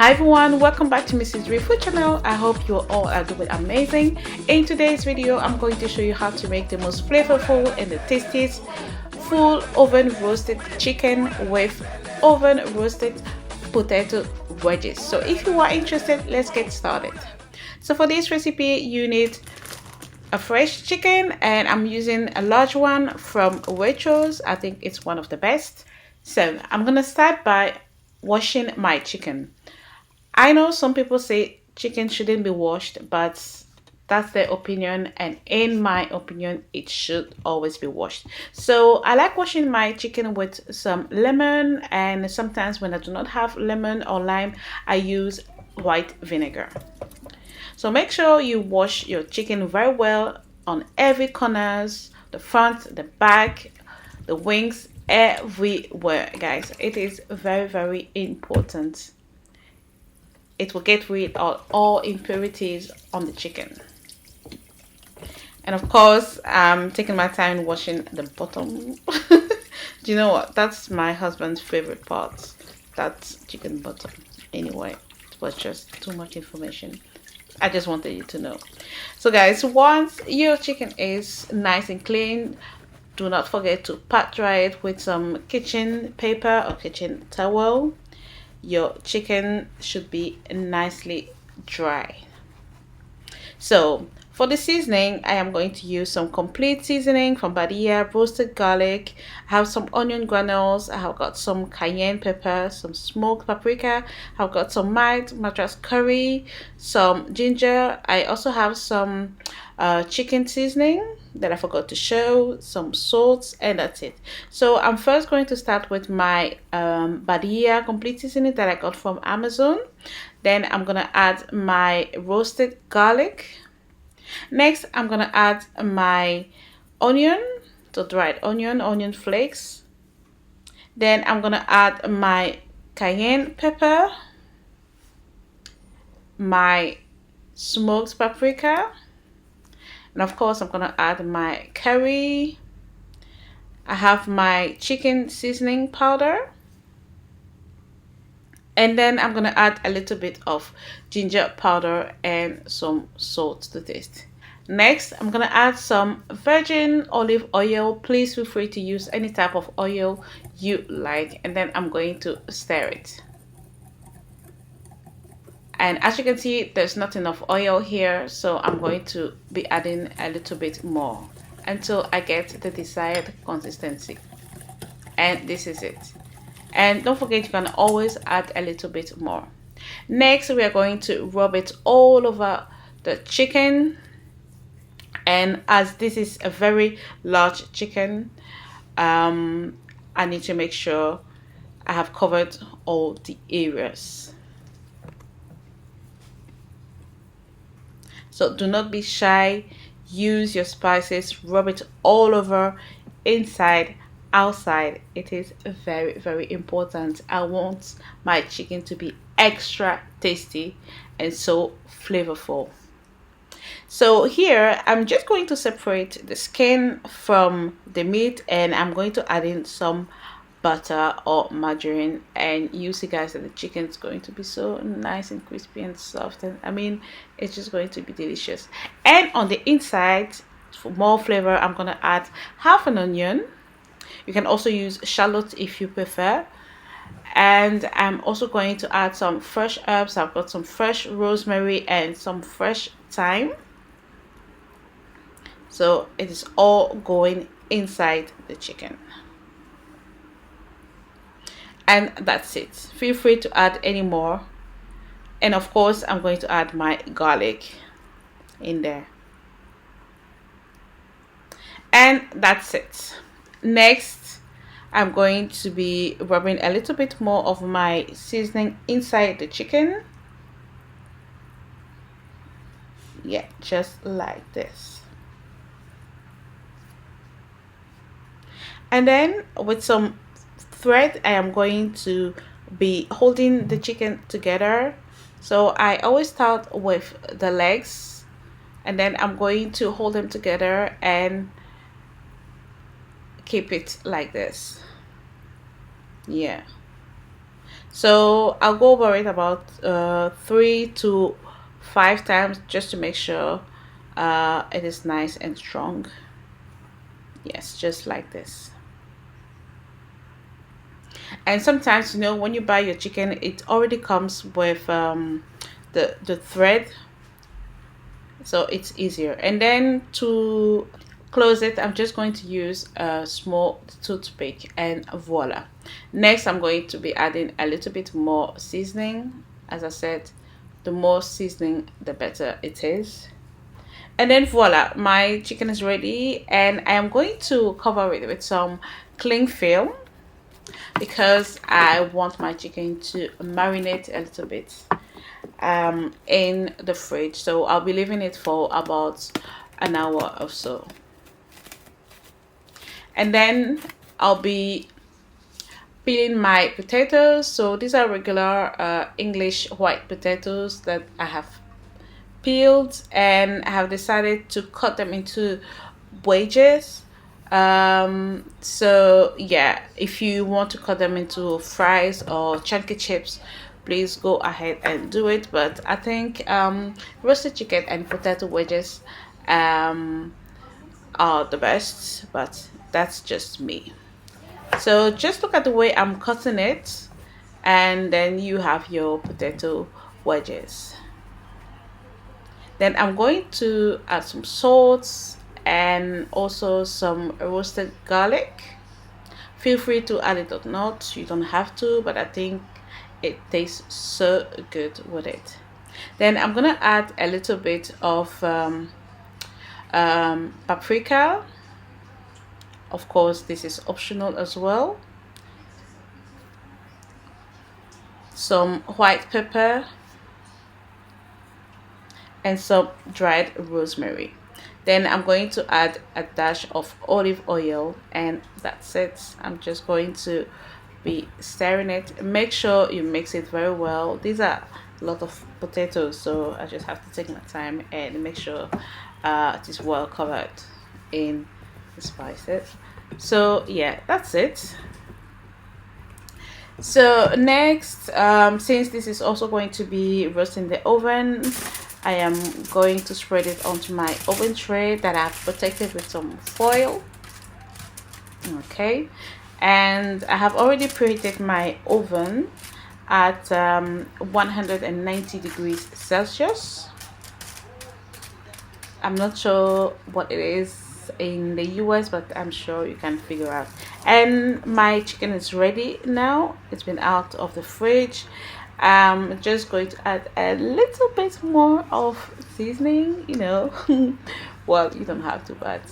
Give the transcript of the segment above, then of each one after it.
Hi everyone, welcome back to Mrs. Ray Food channel. I hope you all are doing amazing. In today's video, I'm going to show you how to make the most flavorful and the tastiest full oven roasted chicken with oven roasted potato wedges. So if you are interested, let's get started. So for this recipe, you need a fresh chicken, and I'm using a large one from Wedges. I think it's one of the best. So I'm gonna start by washing my chicken. I know some people say chicken shouldn't be washed, but that's their opinion, and in my opinion it should always be washed. So I like washing my chicken with some lemon, and sometimes when I do not have lemon or lime, I use white vinegar. So make sure you wash your chicken very well on every corners, the front, the back, the wings, everywhere, guys. It is very important. It will get rid of all impurities on the chicken. And of course, I'm taking my time washing the bottom. Do you know what? That's my husband's favorite part. That's chicken bottom. Anyway, it was just too much information. I just wanted you to know. So guys, once your chicken is nice and clean, do not forget to pat dry it with some kitchen paper or kitchen towel. Your chicken should be nicely dry. So for the seasoning, I am going to use some complete seasoning from Badia, roasted garlic. I have some onion granules. I have got some cayenne pepper, some smoked paprika. I've got some madras curry, some ginger. I also have some chicken seasoning that I forgot to show, some salt, and that's it. So I'm first going to start with my Badia complete seasoning that I got from Amazon. Then I'm gonna add my roasted garlic. Next, I'm gonna add my onion, so dried onion flakes. Then I'm gonna add my cayenne pepper, my smoked paprika, and of course I'm gonna add my curry. I have my chicken seasoning powder, and then I'm gonna add a little bit of ginger powder and some salt to taste. Next, I'm gonna add some virgin olive oil. Please feel free to use any type of oil you like, and then I'm going to stir it. And as you can see, there's not enough oil here, so I'm going to be adding a little bit more until I get the desired consistency. And this is it. And don't forget, you can always add a little bit more. Next, we are going to rub it all over the chicken. And as this is a very large chicken, I need to make sure I have covered all the areas. So do not be shy. Use your spices, rub it all over, inside, outside. It is very important. I want my chicken to be extra tasty and so flavorful. So here I'm just going to separate the skin from the meat, and I'm going to add in some butter or margarine, and you see guys that the chicken is going to be so nice and crispy and soft, and I mean it's just going to be delicious. And on the inside, for more flavor, I'm gonna add half an onion. You can also use shallot if you prefer. And I'm also going to add some fresh herbs. I've got some fresh rosemary and some fresh thyme. So it is all going inside the chicken. And that's it. Feel free to add any more. And of course, I'm going to add my garlic in there. And that's it. Next, I'm going to be rubbing a little bit more of my seasoning inside the chicken. Yeah, just like this. And then with some thread, I am going to be holding the chicken together. So I always start with the legs, and then I'm going to hold them together and keep it like this. Yeah. So I'll go over it about 3 to 5 times just to make sure it is nice and strong. Yes, just like this. And sometimes, you know, when you buy your chicken, it already comes with the thread, so it's easier. And then to close it, I'm just going to use a small toothpick, and voila. Next, I'm going to be adding a little bit more seasoning. As I said, the more seasoning the better it is. And then voila, my chicken is ready, and I am going to cover it with some cling film because I want my chicken to marinate a little bit in the fridge. So I'll be leaving it for about an hour or so, and then I'll be peeling my potatoes. So these are regular English white potatoes that I have peeled, and I have decided to cut them into wedges. So yeah, if you want to cut them into fries or chunky chips, please go ahead and do it. But I think roasted chicken and potato wedges are the best, but that's just me. So just look at the way I'm cutting it, and then you have your potato wedges. Then I'm going to add some salt and also some roasted garlic. Feel free to add it or not, you don't have to, but I think it tastes so good with it. Then I'm gonna add a little bit of paprika. Of course, this is optional as well. Some white pepper and some dried rosemary. Then I'm going to add a dash of olive oil, and that's it. I'm just going to be stirring it. Make sure you mix it very well. These are a lot of potatoes, so I just have to take my time and make sure it is well covered in the spices. So yeah, that's it. So next, since this is also going to be roasting in the oven, I am going to spread it onto my oven tray that I've protected with some foil. Okay, and I have already preheated my oven at 190 degrees Celsius. I'm not sure what it is in the US, but I'm sure you can figure out. And my chicken is ready now. It's been out of the fridge. I'm just going to add a little bit more of seasoning, you know. Well, you don't have to, but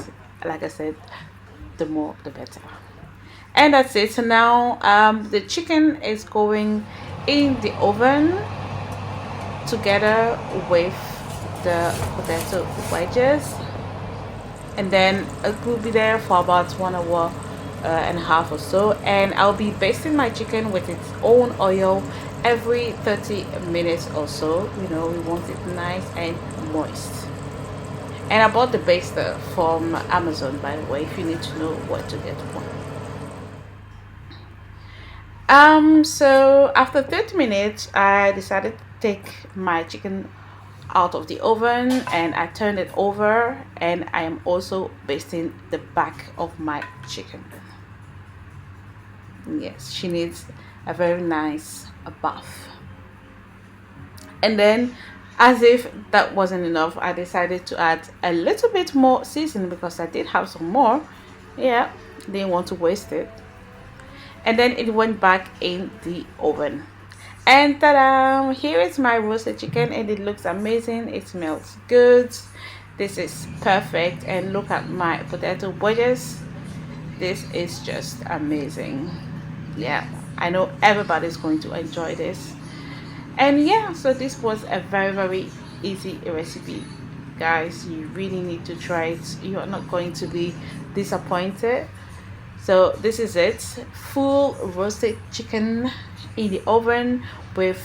like I said, the more the better. And that's it. So now the chicken is going in the oven together with the potato wedges, and then it will be there for about 1 hour and a half or so, and I'll be basting my chicken with its own oil every 30 minutes or so. You know, we want it nice and moist. And I bought the baster from Amazon, by the way, if you need to know where to get one. So after 30 minutes, I decided to take my chicken out of the oven, and I turned it over, and I am also basting the back of my chicken. Yes, she needs a very nice bath. And then, as if that wasn't enough, I decided to add a little bit more seasoning because I did have some more. Yeah, didn't want to waste it. And then it went back in the oven, and ta-da! Here is my roasted chicken, and it looks amazing. It smells good. This is perfect. And look at my potato wedges. This is just amazing. Yeah, I know everybody's going to enjoy this. And yeah, so this was a very easy recipe, guys. You really need to try it. You are not going to be disappointed. So this is it, full roasted chicken in the oven with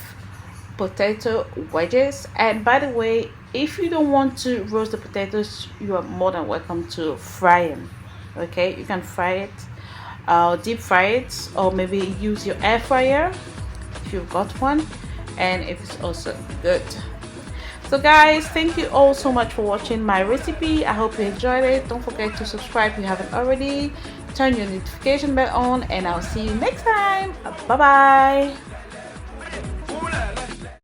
potato wedges. And by the way, if you don't want to roast the potatoes, you are more than welcome to fry them. Okay, you can fry it, deep fry it, or maybe use your air fryer if you've got one, and it is also good. So guys, thank you all so much for watching my recipe. I hope you enjoyed it. Don't forget to subscribe if you haven't already. Turn your notification bell on, and I'll see you next time. Bye bye.